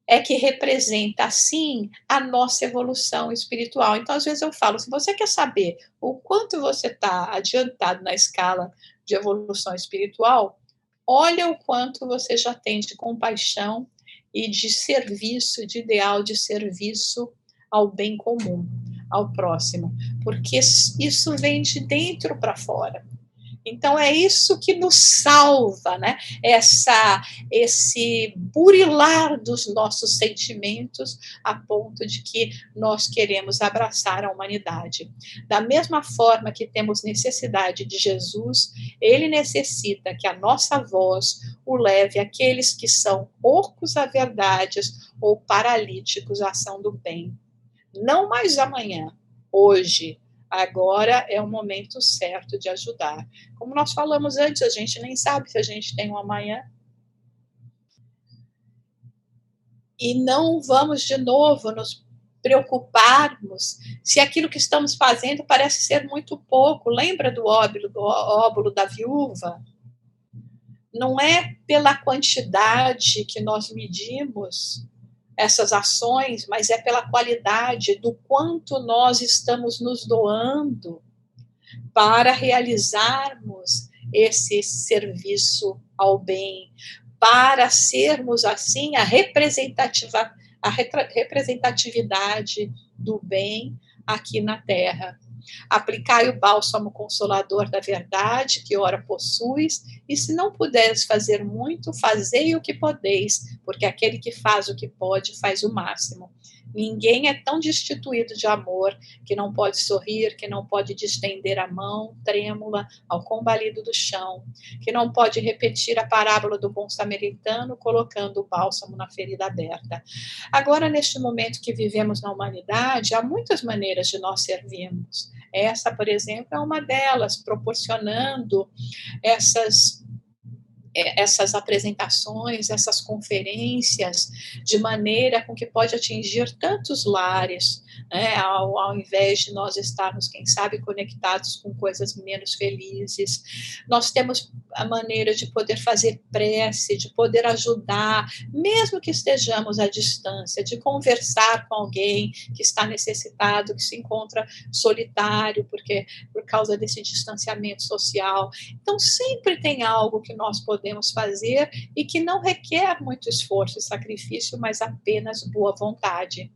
é que representa, assim, a nossa evolução espiritual. Então, às vezes eu falo, se você quer saber o quanto você está adiantado na escala de evolução espiritual, olha o quanto você já tem de compaixão e de serviço, de ideal de serviço ao bem comum, ao próximo, porque isso vem de dentro para fora. Então é isso que nos salva, né? Esse burilar dos nossos sentimentos a ponto de que nós queremos abraçar a humanidade. Da mesma forma que temos necessidade de Jesus, ele necessita que a nossa voz o leve àqueles que são orcos a verdades ou paralíticos à ação do bem. Não mais amanhã, hoje. Agora é o momento certo de ajudar. Como nós falamos antes, a gente nem sabe se a gente tem um amanhã. E não vamos de novo nos preocuparmos se aquilo que estamos fazendo parece ser muito pouco. Lembra do óbolo da viúva? Não é pela quantidade que nós medimos essas ações, mas é pela qualidade do quanto nós estamos nos doando para realizarmos esse serviço ao bem, para sermos, assim, a representatividade do bem aqui na Terra. Aplicai o bálsamo consolador da verdade, que ora possuis, e se não puderes fazer muito, fazei o que podeis, porque aquele que faz o que pode, faz o máximo. Ninguém é tão destituído de amor que não pode sorrir, que não pode distender a mão trêmula ao combalido do chão, que não pode repetir a parábola do bom samaritano colocando o bálsamo na ferida aberta. Agora, neste momento que vivemos na humanidade, há muitas maneiras de nós servirmos. Essa, por exemplo, é uma delas, proporcionando essas apresentações, essas conferências, de maneira com que pode atingir tantos lares, né, ao invés de nós estarmos, quem sabe, conectados com coisas menos felizes. Nós temos a maneira de poder fazer prece, de poder ajudar, mesmo que estejamos à distância, de conversar com alguém que está necessitado, que se encontra solitário, porque por causa desse distanciamento social. Então, sempre tem algo que nós podemos fazer e que não requer muito esforço e sacrifício, mas apenas boa vontade.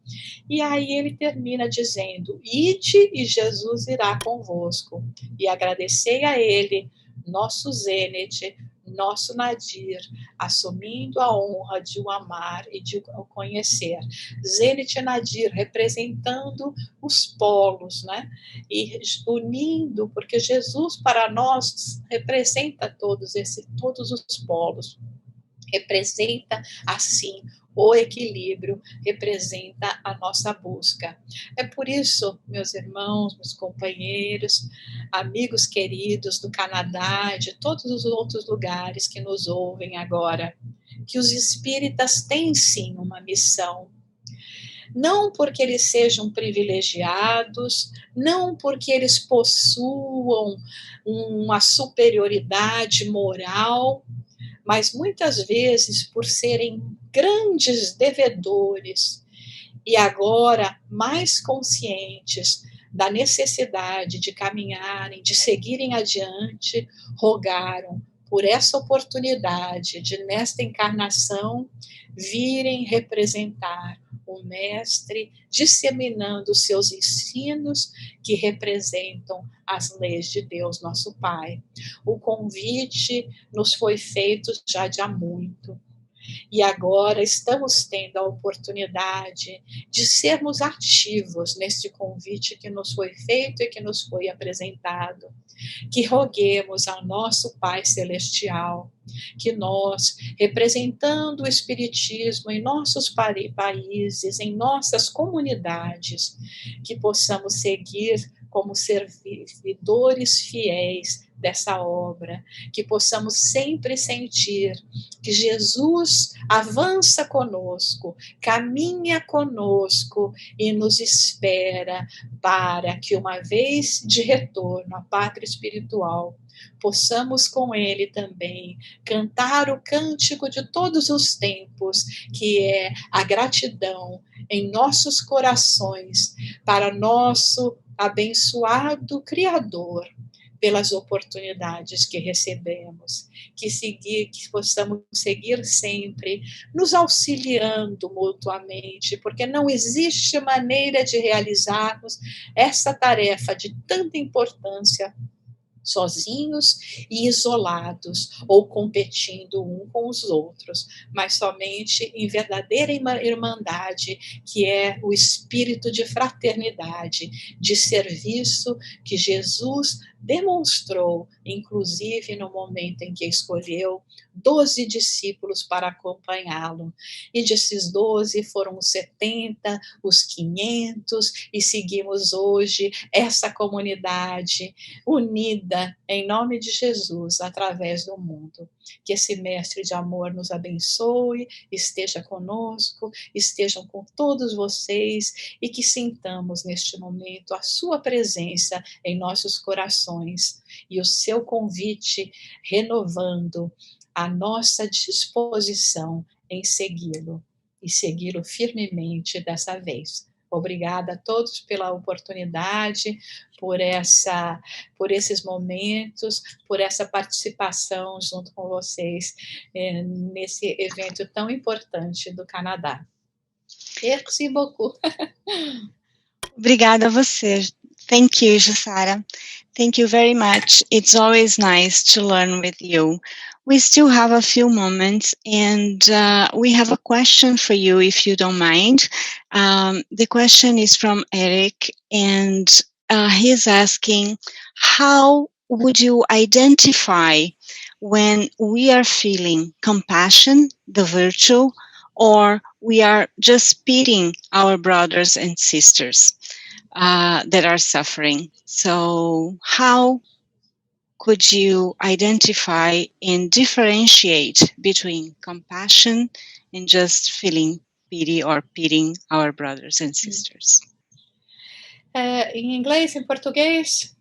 E aí ele termina dizendo: ide e Jesus irá convosco. E agradecei a ele, nosso Zênite, nosso Nadir, assumindo a honra de o amar e de o conhecer. Zênite e Nadir representando os polos, né? E unindo, porque Jesus para nós representa todos os polos, representa assim o equilíbrio, representa a nossa busca. É por isso, meus irmãos, meus companheiros, amigos queridos do Canadá, de todos os outros lugares que nos ouvem agora, que os espíritas têm sim uma missão. Não porque eles sejam privilegiados, não porque eles possuam uma superioridade moral, mas muitas vezes por serem grandes devedores e agora mais conscientes da necessidade de caminharem, de seguirem adiante, rogaram por essa oportunidade de, nesta encarnação, virem representar o Mestre, disseminando os seus ensinos que representam as leis de Deus, nosso Pai. O convite nos foi feito já de há muito. E agora estamos tendo a oportunidade de sermos ativos neste convite que nos foi feito e que nos foi apresentado. Que roguemos ao nosso Pai Celestial, que nós, representando o Espiritismo em nossos países, em nossas comunidades, que possamos seguir como servidores fiéis dessa obra, que possamos sempre sentir que Jesus avança conosco, caminha conosco e nos espera para que, uma vez de retorno à pátria espiritual, possamos com ele também cantar o cântico de todos os tempos, que é a gratidão em nossos corações para nosso abençoado Criador, pelas oportunidades que recebemos, que possamos seguir sempre nos auxiliando mutuamente, porque não existe maneira de realizarmos essa tarefa de tanta importância sozinhos e isolados, ou competindo um com os outros, mas somente em verdadeira irmandade, que é o espírito de fraternidade, de serviço que Jesus demonstrou, inclusive no momento em que escolheu 12 discípulos para acompanhá-lo. E desses 12 foram os 70, os 500, e seguimos hoje essa comunidade unida em nome de Jesus através do mundo. Que esse mestre de amor nos abençoe, esteja conosco, estejam com todos vocês e que sintamos neste momento a sua presença em nossos corações e o seu convite renovando a nossa disposição em segui-lo e segui-lo firmemente dessa vez. Obrigada a todos pela oportunidade, por esses momentos, por essa participação junto com vocês nesse evento tão importante do Canadá. Merci beaucoup. Obrigada a você, Thank you, Jussara. Thank you very much. It's always nice to learn with you. We still have a few moments, and we have a question for you, if you don't mind. The question is from Eric, and he's asking, how would you identify when we are feeling compassion, the virtue, or we are just pitying our brothers and sisters that are suffering? So how could you identify and differentiate between compassion and just feeling pity or pitying our brothers and sisters? Em inglês, em português?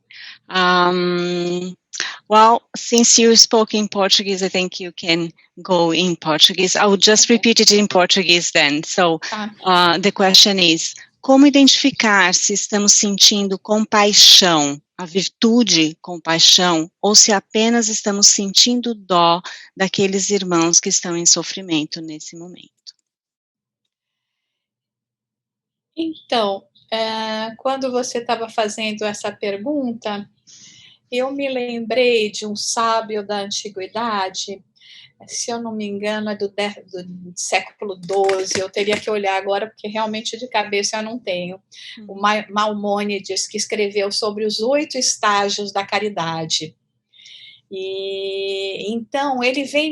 Well, since you spoke in Portuguese, I think you can go in Portuguese. I will just repeat it in Portuguese then. So the question is, como identificar se estamos sentindo compaixão, a virtude compaixão, ou se apenas estamos sentindo dó daqueles irmãos que estão em sofrimento nesse momento? Então, quando você estava fazendo essa pergunta, eu me lembrei de um sábio da antiguidade, se eu não me engano, é do século XII, eu teria que olhar agora, porque realmente de cabeça eu não tenho. O Maimônides, que escreveu sobre os 8 estágios da caridade. E então ele vem,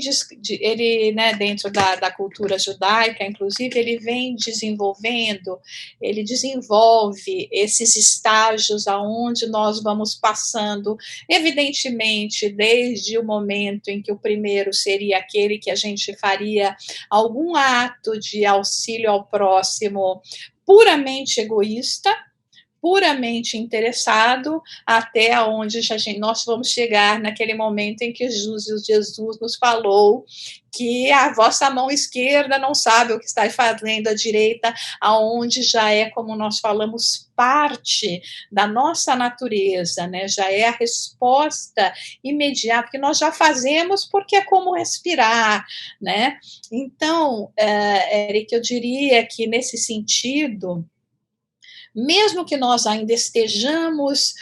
né, dentro da cultura judaica, inclusive, ele vem desenvolvendo, ele desenvolve esses estágios aonde nós vamos passando, evidentemente, desde o momento em que o primeiro seria aquele que a gente faria algum ato de auxílio ao próximo puramente egoísta, puramente interessado, até onde nós vamos chegar naquele momento em que Jesus nos falou que a vossa mão esquerda não sabe o que está fazendo a direita, aonde já é, como nós falamos, parte da nossa natureza, né? Já é a resposta imediata, que nós já fazemos porque é como respirar, né? Então, Eric, eu diria que nesse sentido, mesmo que nós ainda estejamos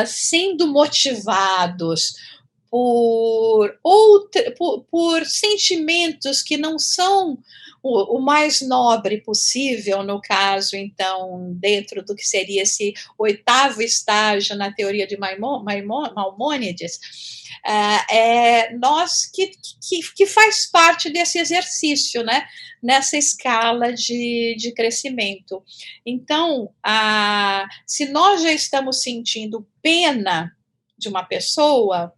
sendo motivados por sentimentos que não são o mais nobre possível, no caso, então, dentro do que seria esse 8º estágio na teoria de Maimônides, nós que faz parte desse exercício, né? Nessa escala de crescimento. Então, se nós já estamos sentindo pena de uma pessoa,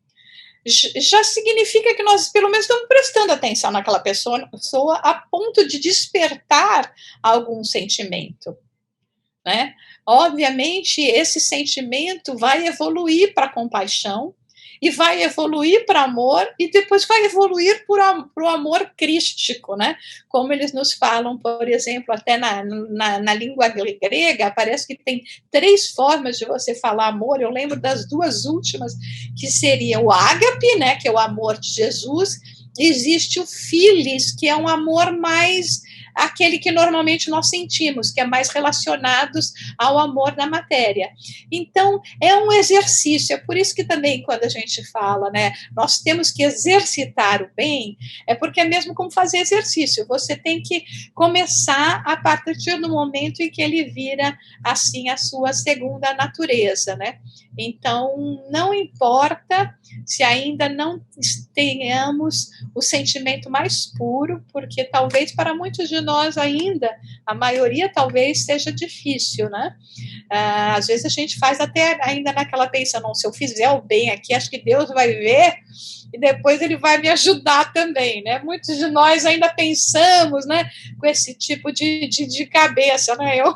já significa que nós, pelo menos, estamos prestando atenção naquela pessoa a ponto de despertar algum sentimento, né? Obviamente, esse sentimento vai evoluir para compaixão, e vai evoluir para amor, e depois vai evoluir para o amor crístico, né? Como eles nos falam, por exemplo, até na língua grega, parece que tem 3 formas de você falar amor. Eu lembro das 2 últimas, que seria o ágape, né? Que é o amor de Jesus. Existe o philis, que é um amor mais aquele que normalmente nós sentimos, que é mais relacionados ao amor da matéria. Então, é um exercício, é por isso que também quando a gente fala, né, nós temos que exercitar o bem, é porque é mesmo como fazer exercício, você tem que começar a partir do momento em que ele vira, assim, a sua segunda natureza, né? Então, não importa se ainda não tenhamos o sentimento mais puro, porque talvez para muitos de nós ainda, a maioria talvez seja difícil, né? Às vezes a gente faz até ainda naquela pensa, não, se eu fizer o bem aqui, acho que Deus vai ver e depois ele vai me ajudar também, né? Muitos de nós ainda pensamos, né, com esse tipo de cabeça, né? Eu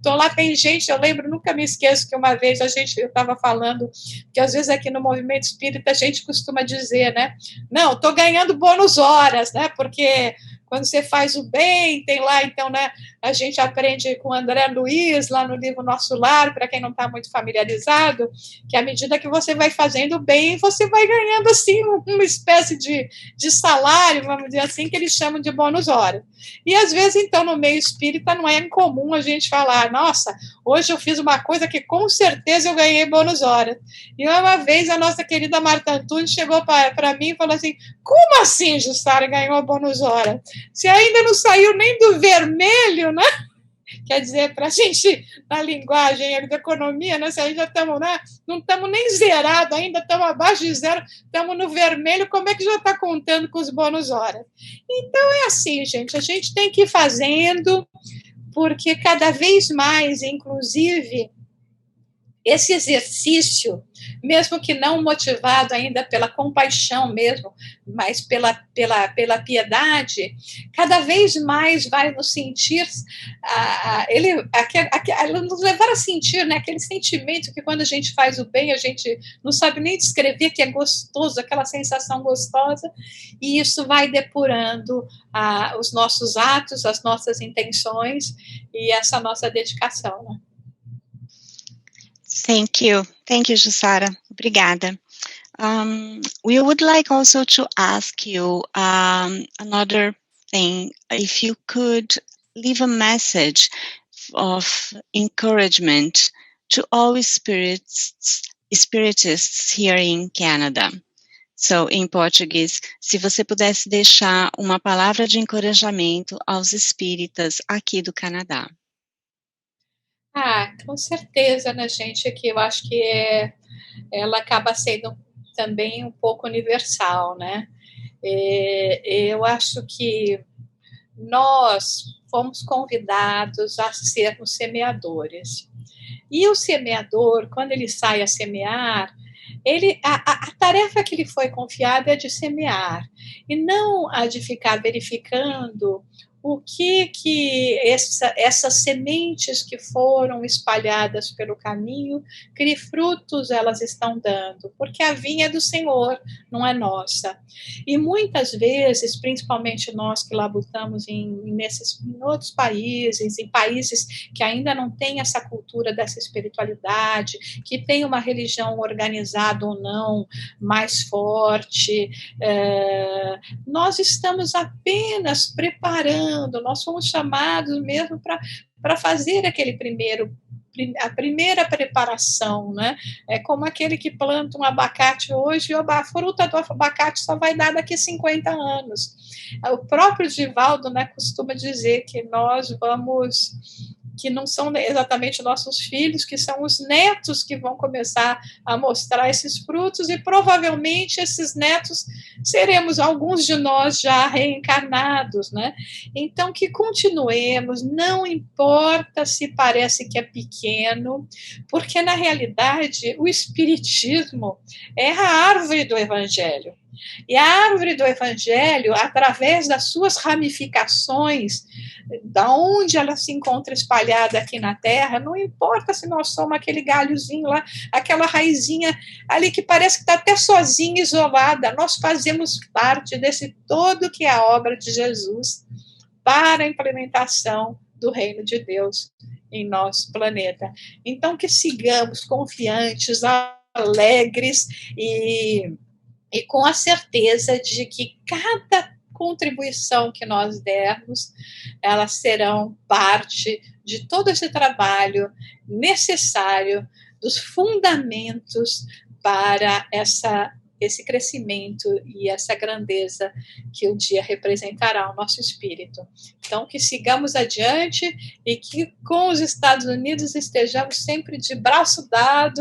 tô lá, tem gente, eu lembro, nunca me esqueço que uma vez eu estava falando que às vezes aqui no movimento espírita a gente costuma dizer, né, não, tô ganhando bônus horas, né, porque quando você faz o bem, tem lá, então, né, a gente aprende com André Luiz, lá no livro Nosso Lar, para quem não está muito familiarizado, que à medida que você vai fazendo bem, você vai ganhando, assim, uma espécie de salário, vamos dizer assim, que eles chamam de bônus hora. E, às vezes, então, no meio espírita, não é incomum a gente falar, nossa, hoje eu fiz uma coisa que, com certeza, eu ganhei bônus hora. E, uma vez, a nossa querida Marta Antunes chegou para mim e falou assim, como assim, Jussara, ganhou bônus hora? Você ainda não saiu nem do vermelho, né? Quer dizer, para a gente, na linguagem da economia, nós ainda estamos, né? Não estamos nem zerados, ainda estamos abaixo de zero, estamos no vermelho, como é que já está contando com os bônus horas? Então, é assim, gente, a gente tem que ir fazendo, porque cada vez mais, inclusive, esse exercício, mesmo que não motivado ainda pela compaixão mesmo, mas pela piedade, cada vez mais vai nos sentir, nos levar a sentir, né, aquele sentimento que quando a gente faz o bem, a gente não sabe nem descrever, que é gostoso, aquela sensação gostosa, e isso vai depurando os nossos atos, as nossas intenções e essa nossa dedicação, né? Thank you, Jussara. Obrigada. We would like also to ask you another thing, if you could leave a message of encouragement to all spiritists here in Canada. So, em português, se você pudesse deixar uma palavra de encorajamento aos espíritas aqui do Canadá. Com certeza, né, gente, que eu acho que ela acaba sendo também um pouco universal, né? Eu acho que nós fomos convidados a sermos semeadores. E o semeador, quando ele sai a semear, a tarefa que lhe foi confiada é de semear, e não a de ficar verificando o que essas sementes que foram espalhadas pelo caminho, que frutos elas estão dando, porque a vinha é do Senhor, não é nossa. E muitas vezes, principalmente nós que labutamos em outros países, em países que ainda não têm essa cultura dessa espiritualidade, que tem uma religião organizada ou não, mais forte, nós estamos apenas preparando, nós fomos chamados mesmo para fazer a primeira preparação, né? É como aquele que planta um abacate hoje, e a fruta do abacate só vai dar daqui a 50 anos. O próprio Divaldo, né, costuma dizer que que não são exatamente nossos filhos, que são os netos que vão começar a mostrar esses frutos, e provavelmente esses netos seremos alguns de nós já reencarnados, né? Então, que continuemos, não importa se parece que é pequeno, porque, na realidade, o Espiritismo é a árvore do Evangelho. E a árvore do Evangelho, através das suas ramificações, da onde ela se encontra espalhada aqui na Terra, não importa se nós somos aquele galhozinho lá, aquela raizinha ali que parece que está até sozinha, isolada, nós fazemos parte desse todo que é a obra de Jesus para a implementação do reino de Deus em nosso planeta. Então, que sigamos confiantes, alegres e com a certeza de que cada contribuição que nós dermos, elas serão parte de todo esse trabalho necessário, dos fundamentos para esse crescimento e essa grandeza que um dia representará o nosso espírito. Então, que sigamos adiante e que com os Estados Unidos estejamos sempre de braço dado,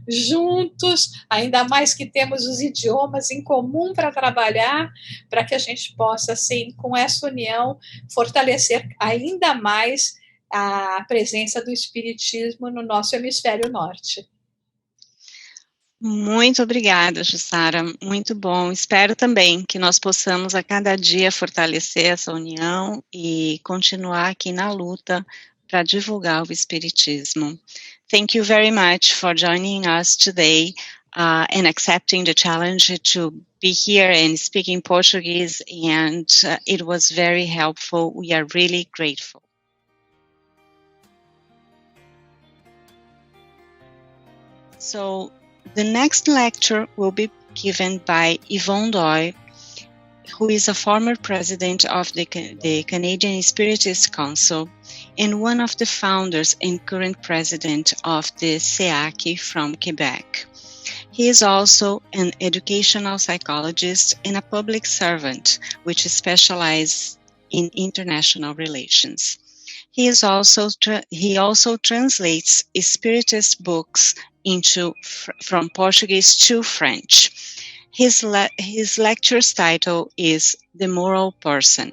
juntos, ainda mais que temos os idiomas em comum para trabalhar, para que a gente possa, assim, com essa união, fortalecer ainda mais a presença do Espiritismo no nosso hemisfério norte. Muito obrigada, Jussara, muito bom. Espero também que nós possamos a cada dia fortalecer essa união e continuar aqui na luta para divulgar o Espiritismo. Thank you very much for joining us today and accepting the challenge to be here and speak in Portuguese, and it was very helpful. We are really grateful. So the next lecture will be given by Yvonne Doi, who is a former president of the Canadian Spiritist Council and one of the founders and current president of the SEAC from Quebec. He is also an educational psychologist and a public servant, which specializes in international relations. He also translates Spiritist books from Portuguese to French. His lecture's title is The Moral Person.